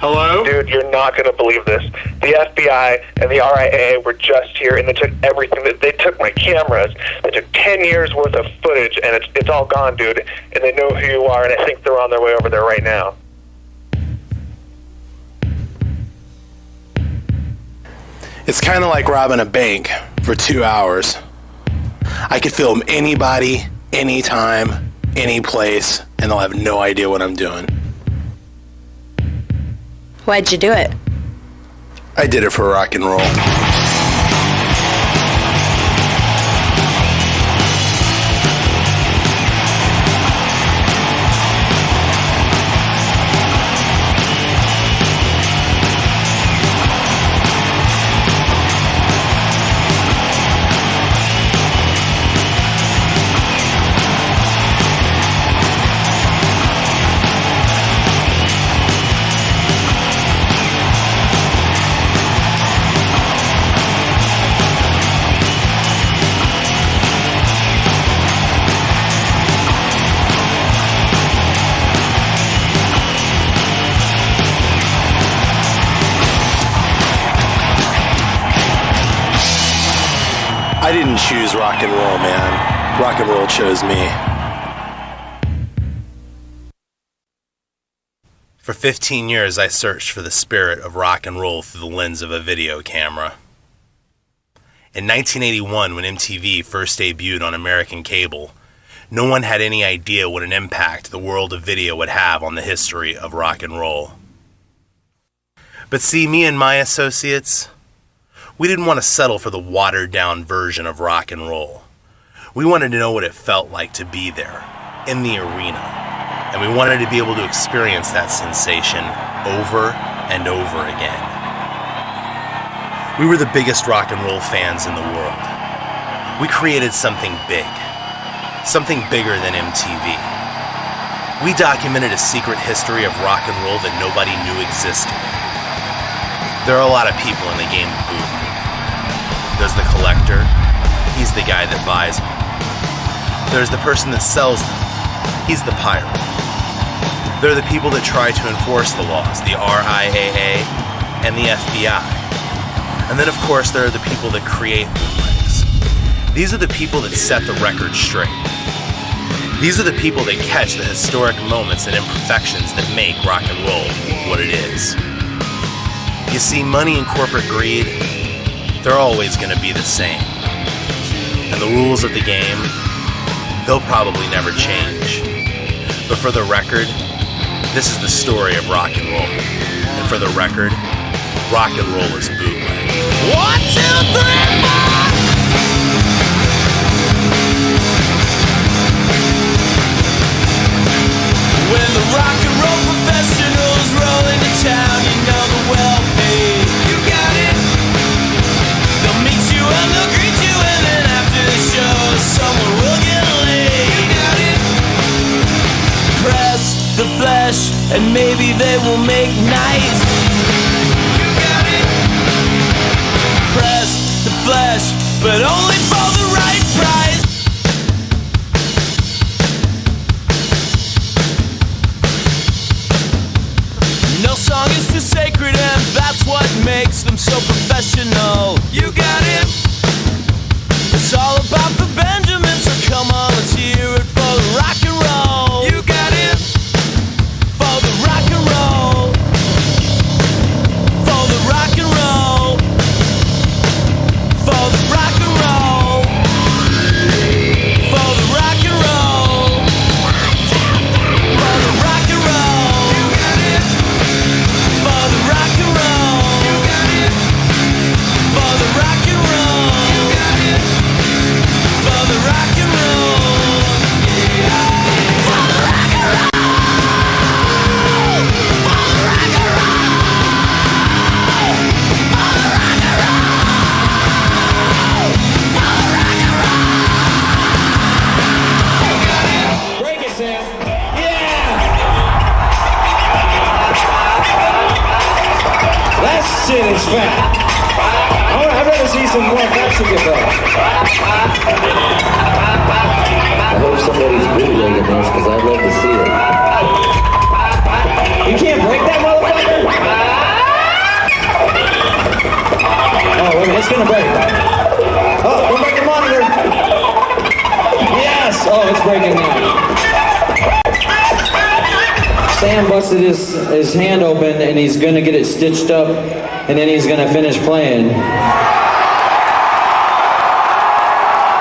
Hello? Dude, you're not going to believe this. The FBI and the RIAA were just here, and they took everything. They took my cameras. They took 10 years worth of footage, and it's all gone, dude. And they know who you are, and I think they're on their way over there right now. It's kind of like robbing a bank for 2 hours. I could film anybody, anytime, any place, and they'll have no idea what I'm doing. Why'd you do it? I did it for rock and roll. I didn't choose rock and roll, man. Rock and roll chose me. For 15 years, I searched for the spirit of rock and roll through the lens of a video camera. In 1981, when MTV first debuted on American cable, no one had any idea what an impact the world of video would have on the history of rock and roll. But see, me and my associates, we didn't want to settle for the watered-down version of rock and roll. We wanted to know what it felt like to be there, in the arena, and we wanted to be able to experience that sensation over and over again. We were the biggest rock and roll fans in the world. We created something big, something bigger than MTV. We documented a secret history of rock and roll that nobody knew existed. There are a lot of people in the game of bootleg. There's the collector, he's the guy that buys them. There's the person that sells them, he's the pirate. There are the people that try to enforce the laws, the RIAA and the FBI. And then of course there are the people that create bootlegs. These are the people that set the record straight. These are the people that catch the historic moments and imperfections that make rock and roll what it is. You see, money and corporate greed, they're always going to be the same. And the rules of the game, they'll probably never change. But for the record, this is the story of rock and roll. And for the record, rock and roll is bootleg. 1, 2, 3, 4! When the rock and roll professionals roll into town, you know the well-paid. You got it. They'll meet you and they'll greet you, and then after the show, someone will get laid. You got it. Press the flesh, and maybe they will make night. You got it. Press the flesh, but only for the right price. No song is too sacred, and that's what makes them so professional. You got it. It's all about the Benjamins, so come on, let's hear it for the rock and roll. You got it. For the rock and roll. For the rock and roll. For the rock and roll. For the rock and roll. For the rock and roll. You got it. For the rock and roll. You got it. For the rock and roll. You got it. For the rock and roll. Yeah. For the rock and roll. For the rock and roll. For the rock and roll. For the rock and roll. You got it. Break it, Sam. Yeah. That shit is fat. I'd rather see some more action get better. I hope somebody's bootlegging this, because I'd love to see it. You can't break that motherfucker? Oh, it's breaking now. Sam busted his hand open and he's gonna get it stitched up and then he's gonna finish playing.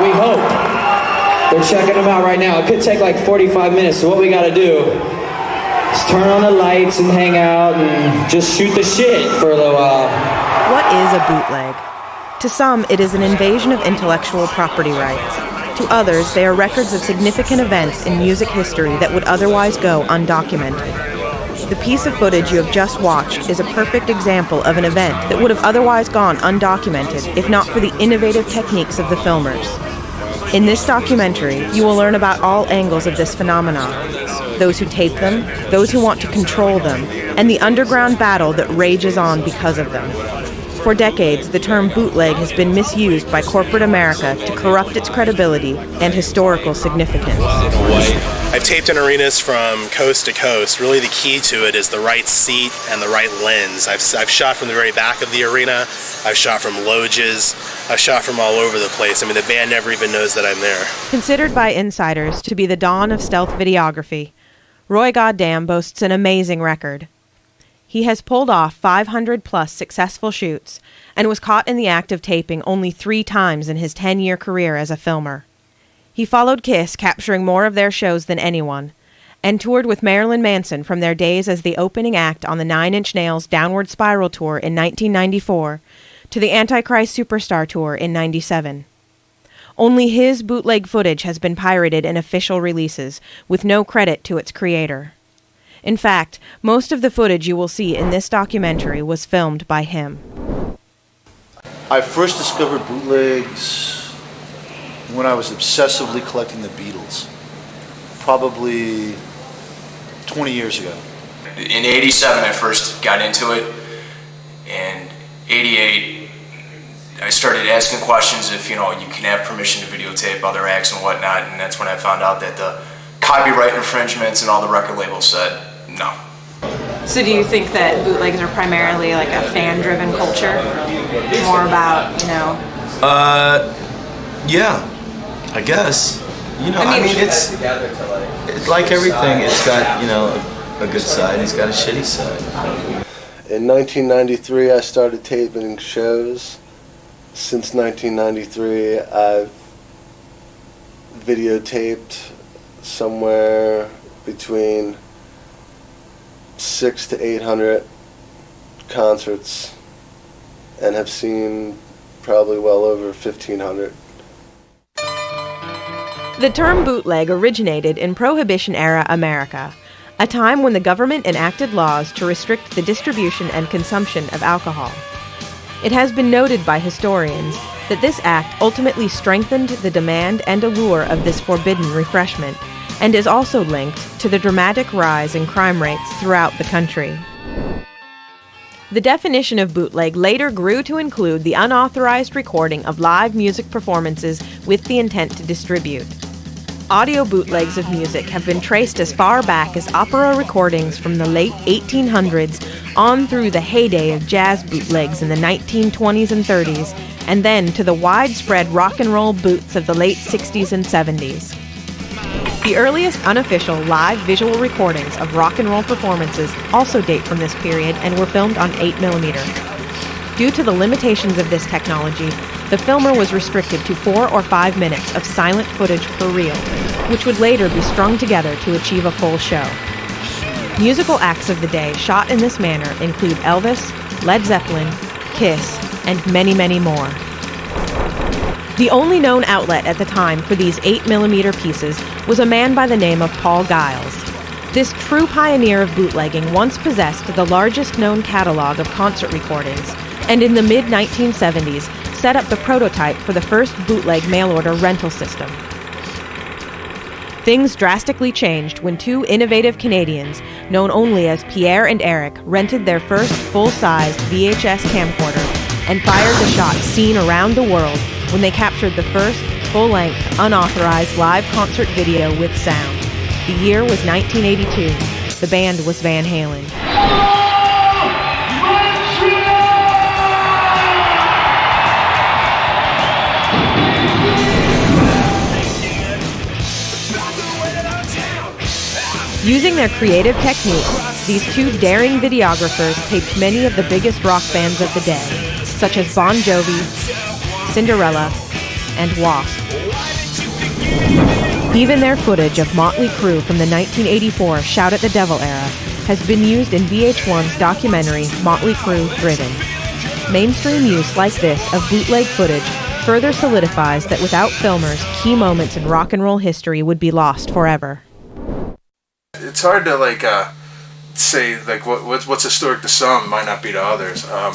We hope. They're checking him out right now. It could take like 45 minutes, so what we gotta do is turn on the lights and hang out and just shoot the shit for a little while. What is a bootleg? To some, it is an invasion of intellectual property rights. To others, they are records of significant events in music history that would otherwise go undocumented. The piece of footage you have just watched is a perfect example of an event that would have otherwise gone undocumented if not for the innovative techniques of the filmers. In this documentary, you will learn about all angles of this phenomenon, those who tape them, those who want to control them, and the underground battle that rages on because of them. For decades, the term bootleg has been misused by corporate America to corrupt its credibility and historical significance. I've taped in arenas from coast to coast. Really the key to it is the right seat and the right lens. I've shot from the very back of the arena. I've shot from loges. I've shot from all over the place. I mean, the band never even knows that I'm there. Considered by insiders to be the dawn of stealth videography, Roy Damm boasts an amazing record. He has pulled off 500-plus successful shoots and was caught in the act of taping only 3 times in his 10-year career as a filmer. He followed Kiss, capturing more of their shows than anyone, and toured with Marilyn Manson from their days as the opening act on the 9 Inch Nails Downward Spiral Tour in 1994 to the Antichrist Superstar Tour in '97. Only his bootleg footage has been pirated in official releases, with no credit to its creator. In fact, most of the footage you will see in this documentary was filmed by him. I first discovered bootlegs when I was obsessively collecting the Beatles, probably 20 years ago. In '87 I first got into it, and '88 I started asking questions if, you can have permission to videotape other acts and whatnot, and that's when I found out that the copyright infringements and all the record labels said no. So do you think that bootlegs are primarily like a fan-driven culture? More about, Yeah, I guess. It's like everything. It's got, a good side, it's got a shitty side. In 1993, I started taping shows. Since 1993, I've videotaped somewhere between 600 to 800 concerts and have seen probably well over 1,500. The term bootleg originated in Prohibition-era America, a time when the government enacted laws to restrict the distribution and consumption of alcohol. It has been noted by historians that this act ultimately strengthened the demand and allure of this forbidden refreshment, and is also linked to the dramatic rise in crime rates throughout the country. The definition of bootleg later grew to include the unauthorized recording of live music performances with the intent to distribute. Audio bootlegs of music have been traced as far back as opera recordings from the late 1800s on through the heyday of jazz bootlegs in the 1920s and 30s, and then to the widespread rock and roll boots of the late 60s and 70s. The earliest unofficial live visual recordings of rock and roll performances also date from this period and were filmed on 8mm. Due to the limitations of this technology, the filmer was restricted to 4 or 5 minutes of silent footage per reel, which would later be strung together to achieve a full show. Musical acts of the day shot in this manner include Elvis, Led Zeppelin, Kiss, and many, many more. The only known outlet at the time for these 8mm pieces was a man by the name of Paul Giles. This true pioneer of bootlegging once possessed the largest known catalog of concert recordings, and in the mid-1970s set up the prototype for the first bootleg mail-order rental system. Things drastically changed when 2 innovative Canadians, known only as Pierre and Eric, rented their first full-sized VHS camcorder and fired the shot seen around the world when they captured the first full-length, unauthorized live concert video with sound. The year was 1982. The band was Van Halen. Using their creative techniques, these two daring videographers taped many of the biggest rock bands of the day, such as Bon Jovi, Cinderella, and Wasp. Even their footage of Motley Crue from the 1984 Shout at the Devil era has been used in VH1's documentary Motley Crue Driven. Mainstream use like this of bootleg footage further solidifies that without filmers, key moments in rock and roll history would be lost forever. It's hard to say what's historic to some might not be to others. I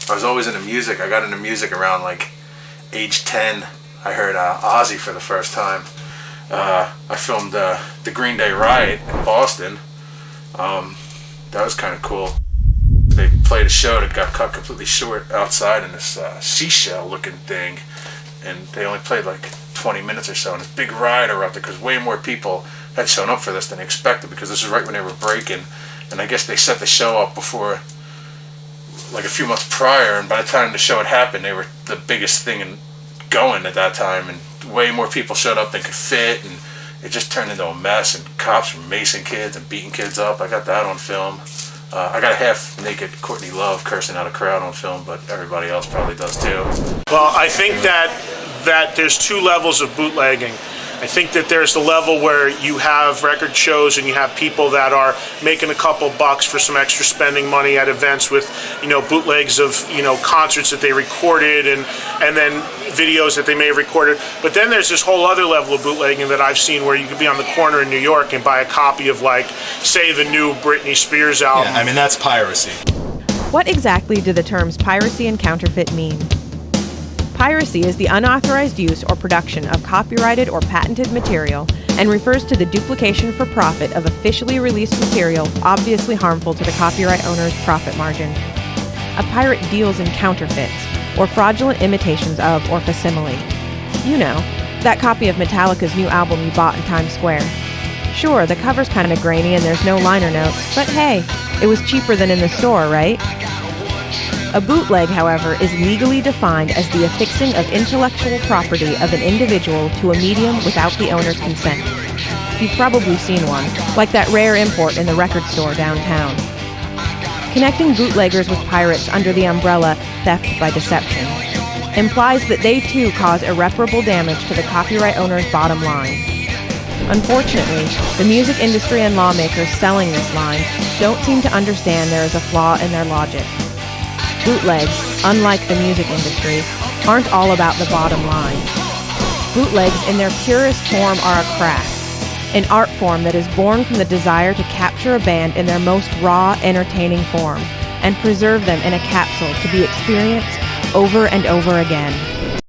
was always into music. I got into music around age 10. I heard Ozzy for the first time. I filmed the Green Day riot in Boston. That was kind of cool. They played a show that got cut completely short outside in this seashell looking thing, and they only played 20 minutes or so, and this big riot erupted because way more people had shown up for this than they expected, because this was right when they were breaking, and I guess they set the show up before a few months prior, and by the time the show had happened, they were the biggest thing going at that time, and way more people showed up than could fit, and it just turned into a mess, and cops were macing kids and beating kids up. I got that on film. I got a half-naked Courtney Love cursing out a crowd on film, but everybody else probably does too. Well, I think that there's two levels of bootlegging. I think that there's the level where you have record shows and you have people that are making a couple bucks for some extra spending money at events with, bootlegs of, concerts that they recorded and then videos that they may have recorded. But then there's this whole other level of bootlegging that I've seen where you could be on the corner in New York and buy a copy of, say, the new Britney Spears album. Yeah, that's piracy. What exactly do the terms piracy and counterfeit mean? Piracy is the unauthorized use or production of copyrighted or patented material and refers to the duplication for profit of officially released material obviously harmful to the copyright owner's profit margin. A pirate deals in counterfeits, or fraudulent imitations of or facsimile. That copy of Metallica's new album you bought in Times Square. Sure, the cover's kind of grainy and there's no liner notes, but hey, it was cheaper than in the store, right? A bootleg, however, is legally defined as the affixing of intellectual property of an individual to a medium without the owner's consent. You've probably seen one, like that rare import in the record store downtown. Connecting bootleggers with pirates under the umbrella theft by deception implies that they too cause irreparable damage to the copyright owner's bottom line. Unfortunately, the music industry and lawmakers selling this line don't seem to understand there is a flaw in their logic. Bootlegs, unlike the music industry, aren't all about the bottom line. Bootlegs in their purest form are a craft, an art form that is born from the desire to capture a band in their most raw, entertaining form and preserve them in a capsule to be experienced over and over again.